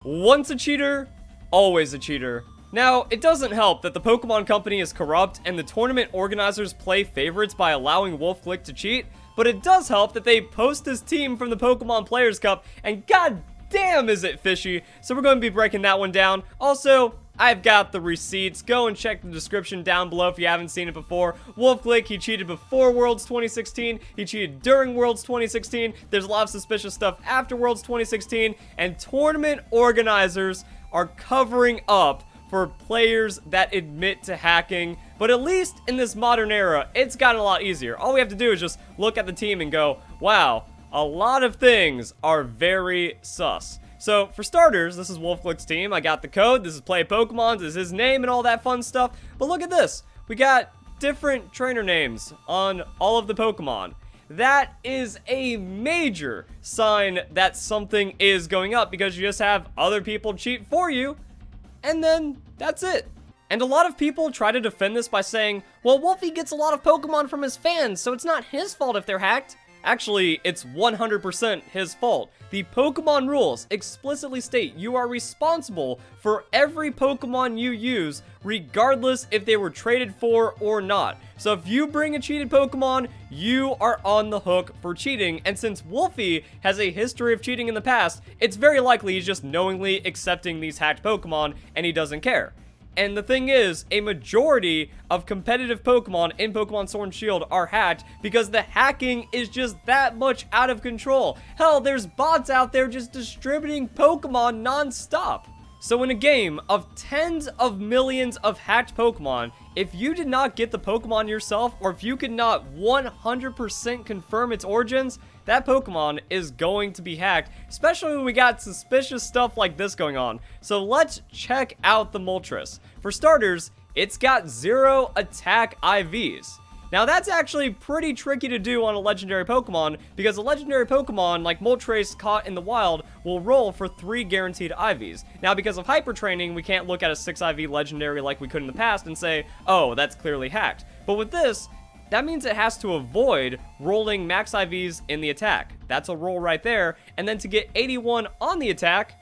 Once a cheater, always a cheater. Now, it doesn't help that the Pokemon Company is corrupt and the tournament organizers play favorites by allowing Wolfe Glick to cheat, but it does help that they post his team from the Pokemon Players Cup, and god damn is it fishy, so we're going to be breaking that one down. Also, I've got the receipts. Go and check the description down below if you haven't seen it before. Wolfe Glick, he cheated before Worlds 2016. He cheated during Worlds 2016. There's a lot of suspicious stuff after Worlds 2016. And tournament organizers are covering up for players that admit to hacking. But at least in this modern era, it's gotten a lot easier. All we have to do is just look at the team and go, wow, a lot of things are very sus. So, for starters, this is Wolfe Glick's team. I got the code. This is Play Pokemon. This is his name and all that fun stuff. But look at this. We got different trainer names on all of the Pokemon. That is a major sign that something is going up because you just have other people cheat for you, and then that's it. And a lot of people try to defend this by saying, well, Wolfie gets a lot of Pokemon from his fans, so it's not his fault if they're hacked. Actually, it's 100% his fault. The Pokemon rules explicitly state you are responsible for every Pokemon you use, regardless if they were traded for or not. So if you bring a cheated Pokemon, you are on the hook for cheating. And since Wolfie has a history of cheating in the past, it's very likely he's just knowingly accepting these hacked Pokemon and he doesn't care. And the thing is, a majority of competitive Pokemon in Pokemon Sword and Shield are hacked because the hacking is just that much out of control. Hell, there's bots out there just distributing Pokemon non-stop. So in a game of tens of millions of hacked Pokemon, if you did not get the Pokemon yourself, or if you could not 100% confirm its origins, that Pokemon is going to be hacked, especially when we got suspicious stuff like this going on. So let's check out the Moltres. For starters, it's got 0 attack IVs. Now that's actually pretty tricky to do on a legendary Pokemon, because a legendary Pokemon like Moltres caught in the wild will roll for 3 guaranteed IVs. Now because of hyper training, we can't look at a 6 IV legendary like we could in the past and say, oh, that's clearly hacked. But with this, that means it has to avoid rolling max IVs in the attack. That's a roll right there. And then to get 81 on the attack,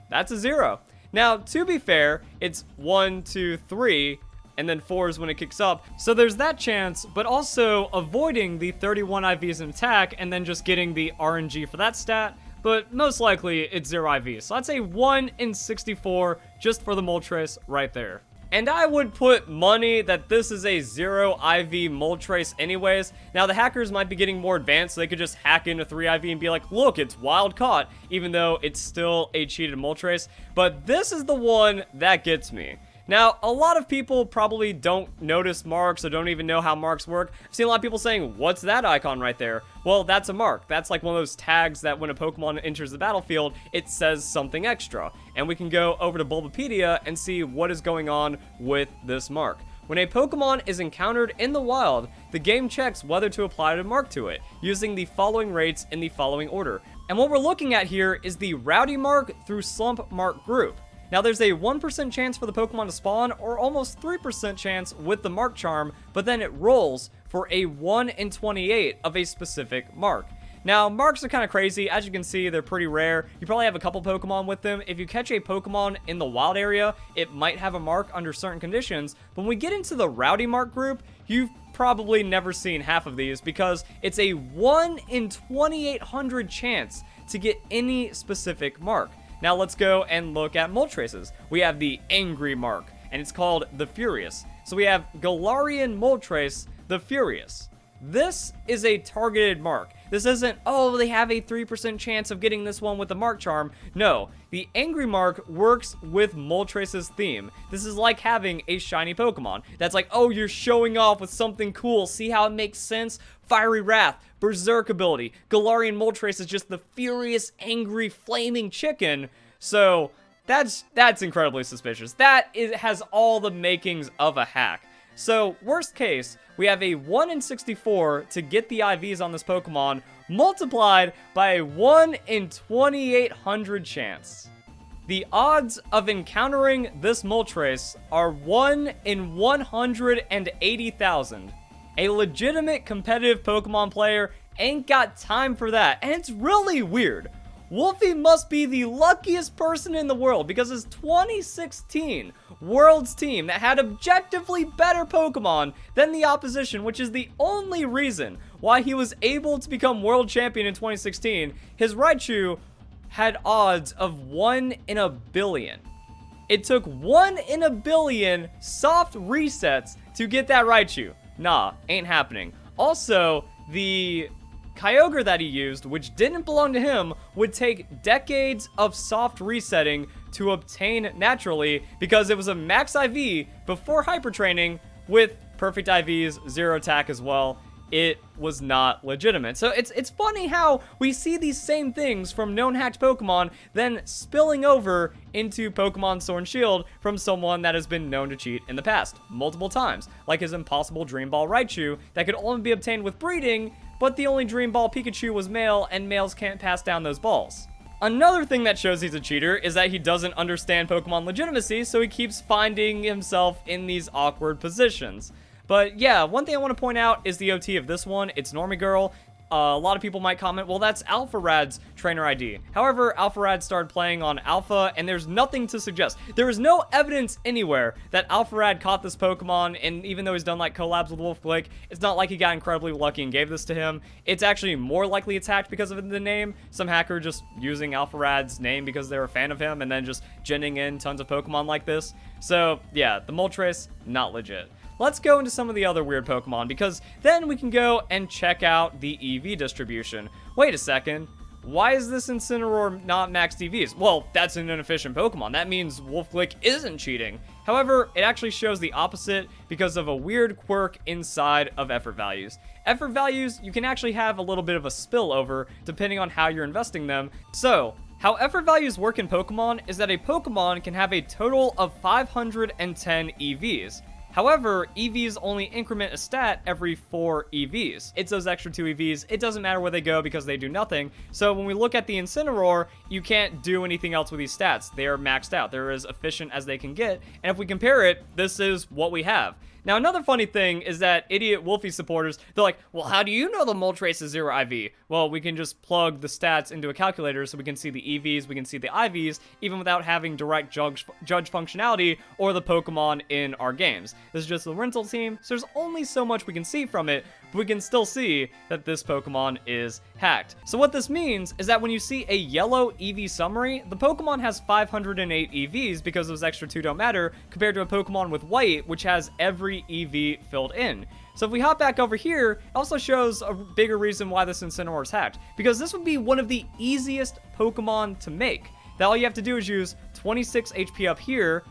that's a 0. Now, to be fair, it's 1, 2, 3, and then 4 is when it kicks up. So there's that chance, but also avoiding the 31 IVs in attack and then just getting the RNG for that stat. But most likely, it's 0 IVs. So I'd say 1 in 64 just for the Moltres right there. And I would put money that this is a 0 IV Moltres anyways. Now, the hackers might be getting more advanced, so they could just hack into 3 IV and be like, look, it's wild caught, even though it's still a cheated Moltres. But this is the one that gets me. Now, a lot of people probably don't notice marks or don't even know how marks work. I've seen a lot of people saying, what's that icon right there? Well, that's a mark. That's like one of those tags that when a Pokemon enters the battlefield, it says something extra. And we can go over to Bulbapedia and see what is going on with this mark. When a Pokemon is encountered in the wild, the game checks whether to apply a mark to it, using the following rates in the following order. And what we're looking at here is the Rowdy mark through Slump mark group. Now, there's a 1% chance for the Pokemon to spawn, or almost 3% chance with the Mark Charm, but then it rolls for a 1 in 28 of a specific mark. Now, marks are kind of crazy. As you can see, they're pretty rare. You probably have a couple Pokemon with them. If you catch a Pokemon in the wild area, it might have a mark under certain conditions. But when we get into the Rowdy mark group, you've probably never seen half of these because it's a 1 in 2,800 chance to get any specific mark. Now let's go and look at Moltreses. We have the Angry mark, and it's called the Furious. So we have Galarian Moltres, the Furious. This is a targeted mark. This isn't, oh, they have a 3% chance of getting this one with the Mark Charm. No, the Angry mark works with Moltres' theme. This is like having a shiny Pokemon. That's like, oh, you're showing off with something cool. See how it makes sense? Fiery Wrath, Berserk ability. Galarian Moltres is just the furious, angry, flaming chicken. So that's incredibly suspicious. Has all the makings of a hack. So, worst case, we have a 1 in 64 to get the IVs on this Pokemon, multiplied by a 1 in 2,800 chance. The odds of encountering this Moltres are 1 in 180,000. A legitimate competitive Pokemon player ain't got time for that, and it's really weird. Wolfey must be the luckiest person in the world because his 2016 Worlds team that had objectively better Pokemon than the opposition, which is the only reason why he was able to become world champion in 2016, his Raichu had odds of 1 in a billion. It took 1 in a billion soft resets to get that Raichu. Nah, ain't happening. Also, the Kyogre that he used, which didn't belong to him, would take decades of soft resetting to obtain naturally because it was a max IV before hyper training with perfect IVs, 0 attack as well. It was not legitimate. So it's funny how we see these same things from known hacked Pokemon then spilling over into Pokemon Sword and Shield from someone that has been known to cheat in the past multiple times, like his impossible Dream Ball Raichu that could only be obtained with breeding, but the only Dream Ball Pikachu was male and males can't pass down those balls. Another thing that shows he's a cheater is that he doesn't understand Pokemon legitimacy, so he keeps finding himself in these awkward positions. But yeah, one thing I want to point out is the OT of this one. It's Normie Girl. A lot of people might comment, well, that's Alpharad's trainer ID. However, Alpharad started playing on Alpha, and there's nothing to suggest. There is no evidence anywhere that Alpharad caught this Pokemon, and even though he's done like collabs with Wolfe Glick, it's not like he got incredibly lucky and gave this to him. It's actually more likely it's hacked because of the name. Some hacker just using Alpharad's name because they're a fan of him, and then just genning in tons of Pokemon like this. So yeah, the Moltres, not legit. Let's go into some of the other weird Pokemon, because then we can go and check out the EV distribution. Wait a second. Why is this Incineroar not max EVs? Well, that's an inefficient Pokemon. That means Wolfe Glick isn't cheating. However, it actually shows the opposite because of a weird quirk inside of effort values. Effort values, you can actually have a little bit of a spillover depending on how you're investing them. So, how effort values work in Pokemon is that a Pokemon can have a total of 510 EVs. However, EVs only increment a stat every 4 EVs. It's those extra 2 EVs. It doesn't matter where they go because they do nothing. So when we look at the Incineroar, you can't do anything else with these stats. They are maxed out. They're as efficient as they can get. And if we compare it, this is what we have. Now, another funny thing is that idiot Wolfey supporters, they're like, well, how do you know the Moltres is 0 IV? Well, we can just plug the stats into a calculator so we can see the EVs, we can see the IVs, even without having direct judge functionality or the Pokemon in our games. This is just the rental team, so there's only so much we can see from it, but we can still see that this Pokemon is hacked. So what this means is that when you see a yellow EV summary, the Pokemon has 508 EVs because those extra 2 don't matter, compared to a Pokemon with white, which has every EV filled in. So if we hop back over here, it also shows a bigger reason why this Incineroar is hacked, because this would be one of the easiest Pokemon to make. That all you have to do is use 26 HP up here,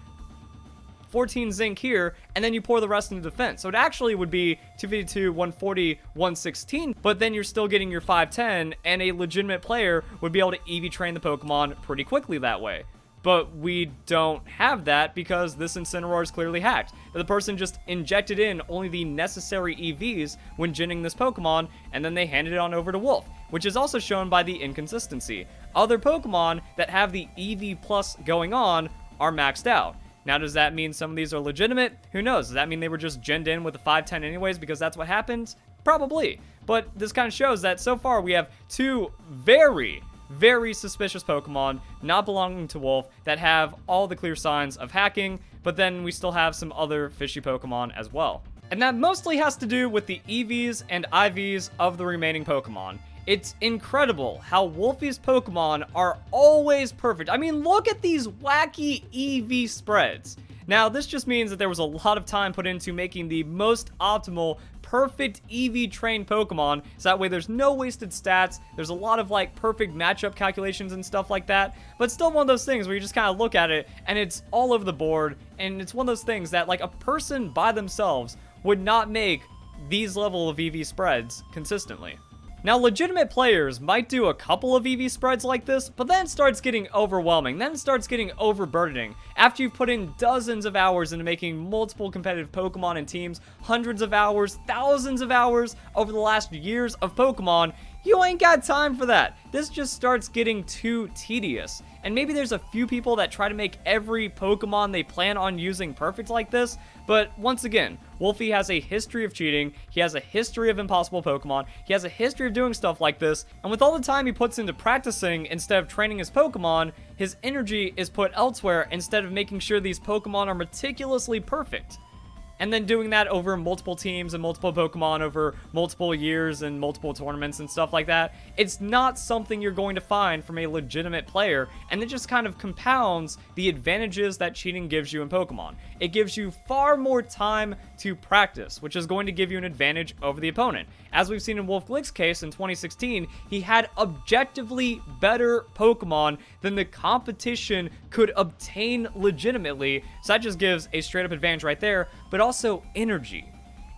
14 zinc here, and then you pour the rest into defense. So it actually would be 252, 140, 116, but then you're still getting your 510, and a legitimate player would be able to EV train the Pokemon pretty quickly that way. But we don't have that because this Incineroar is clearly hacked. The person just injected in only the necessary EVs when ginning this Pokemon, and then they handed it on over to Wolfe, which is also shown by the inconsistency. Other Pokemon that have the EV plus going on are maxed out. Now, does that mean some of these are legitimate? Who knows? Does that mean they were just ginned in with the 510 anyways because that's what happened? Probably. But this kind of shows that so far we have 2 very suspicious Pokemon not belonging to Wolfe that have all the clear signs of hacking, but then we still have some other fishy Pokemon as well. And that mostly has to do with the EVs and IVs of the remaining Pokemon. It's incredible how Wolfey's Pokemon are always perfect. I mean, look at these wacky EV spreads. Now, this just means that there was a lot of time put into making the most optimal, perfect EV trained Pokemon, so that way there's no wasted stats, there's a lot of like perfect matchup calculations and stuff like that, but still one of those things where you just kind of look at it and it's all over the board, and it's one of those things that like a person by themselves would not make these level of EV spreads consistently. Now, legitimate players might do a couple of EV spreads like this, but then it starts getting overwhelming, then it starts getting overburdening. After you've put in dozens of hours into making multiple competitive Pokemon and teams, hundreds of hours, thousands of hours over the last years of Pokemon, you ain't got time for that. This just starts getting too tedious. And maybe there's a few people that try to make every Pokemon they plan on using perfect like this, but once again, Wolfey has a history of cheating, he has a history of impossible Pokemon, he has a history of doing stuff like this, and with all the time he puts into practicing instead of training his Pokemon, his energy is put elsewhere instead of making sure these Pokemon are meticulously perfect. And then doing that over multiple teams and multiple Pokemon over multiple years and multiple tournaments and stuff like that, it's not something you're going to find from a legitimate player, and it just kind of compounds the advantages that cheating gives you in Pokemon. It gives you far more time to practice, which is going to give you an advantage over the opponent. As we've seen in Wolfe Glick's case in 2016, he had objectively better Pokemon than the competition could obtain legitimately, so that just gives a straight up advantage right there, but also energy.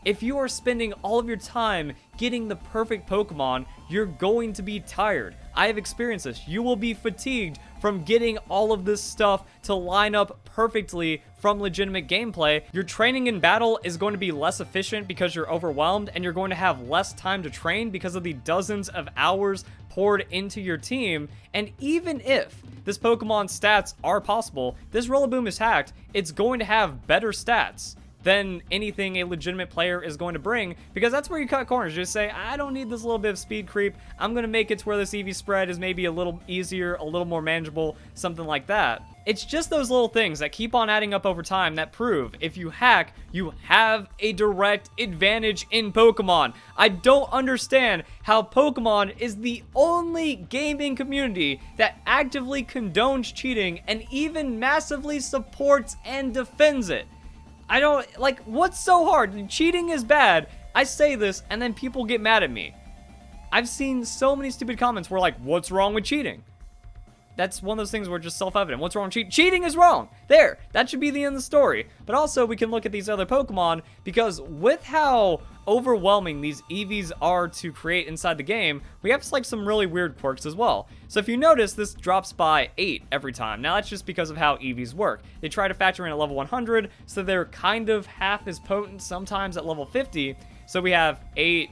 If you are spending all of your time getting the perfect Pokemon, you're going to be tired. I have experienced this. You will be fatigued from getting all of this stuff to line up perfectly from legitimate gameplay. Your training in battle is going to be less efficient because you're overwhelmed, and you're going to have less time to train because of the dozens of hours poured into your team. And even if this Pokemon's stats are possible, this Rillaboom is hacked, it's going to have better stats than anything a legitimate player is going to bring, because that's where you cut corners. Just say, I don't need this little bit of speed creep. I'm going to make it to where this EV spread is maybe a little easier, a little more manageable, something like that. It's just those little things that keep on adding up over time that prove if you hack, you have a direct advantage in Pokemon. I don't understand how Pokemon is the only gaming community that actively condones cheating and even massively supports and defends it. I don't, like, what's so hard? Cheating is bad. I say this, and then people get mad at me. I've seen so many stupid comments where, like, what's wrong with cheating? That's one of those things where it's just self-evident. What's wrong with cheating? Cheating is wrong. There. That should be the end of the story. But also, we can look at these other Pokemon, because with how overwhelming these EVs are to create inside the game, we have, like, some really weird quirks as well. So if you notice, this drops by 8 every time. Now, that's just because of how EVs work. They try to factor in at level 100, so they're kind of half as potent sometimes at level 50. So we have 8,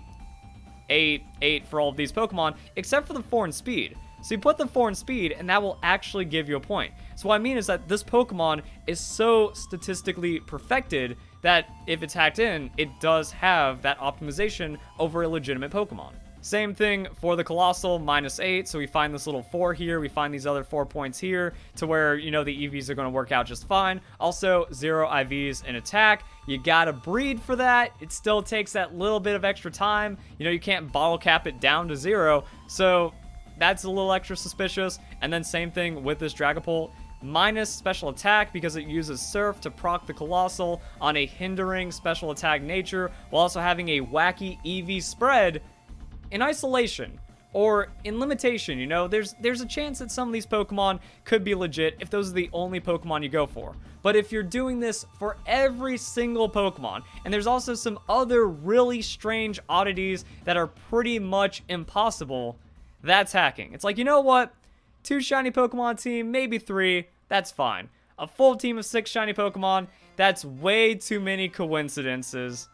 8, 8 for all of these Pokemon, except for the 4 in speed. So you put the 4 in speed, and that will actually give you a point. So what I mean is that this Pokemon is so statistically perfected that if it's hacked in, it does have that optimization over a legitimate Pokemon. Same thing for the Colossal, -8, so we find this little 4 here, we find these other 4 points here, to where, you know, the EVs are going to work out just fine. Also, 0 IVs in attack. You gotta breed for that. It still takes that little bit of extra time. You know, you can't bottle cap it down to 0, so that's a little extra suspicious. And then same thing with this Dragapult. Minus special attack because it uses Surf to proc the Colossal on a hindering special attack nature, while also having a wacky EV spread in isolation or in limitation. You know, there's a chance that some of these Pokemon could be legit if those are the only Pokemon you go for. But if you're doing this for every single Pokemon, and there's also some other really strange oddities that are pretty much impossible, that's hacking. It's like, you know what? 2 shiny Pokemon team, maybe 3, that's fine. A full team of 6 shiny Pokemon, that's way too many coincidences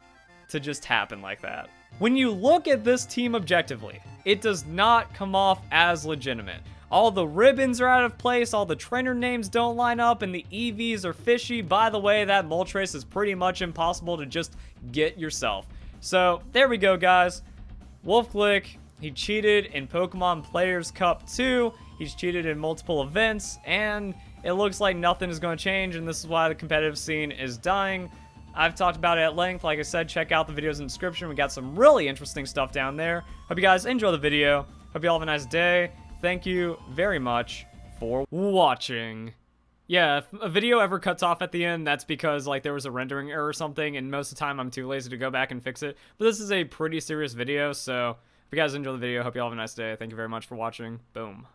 to just happen like that. When you look at this team objectively, it does not come off as legitimate. All the ribbons are out of place, all the trainer names don't line up, and the EVs are fishy. By the way, that Moltres is pretty much impossible to just get yourself. So, there we go, guys. Wolfe Glick, he cheated in Pokemon Players Cup 2, he's cheated in multiple events, and it looks like nothing is going to change, and this is why the competitive scene is dying. I've talked about it at length. Like I said, check out the videos in the description. We got some really interesting stuff down there. Hope you guys enjoy the video. Hope you all have a nice day. Thank you very much for watching. Yeah, if a video ever cuts off at the end, that's because, like, there was a rendering error or something, and most of the time I'm too lazy to go back and fix it. But this is a pretty serious video, so if you guys enjoy the video, hope you all have a nice day. Thank you very much for watching. Boom.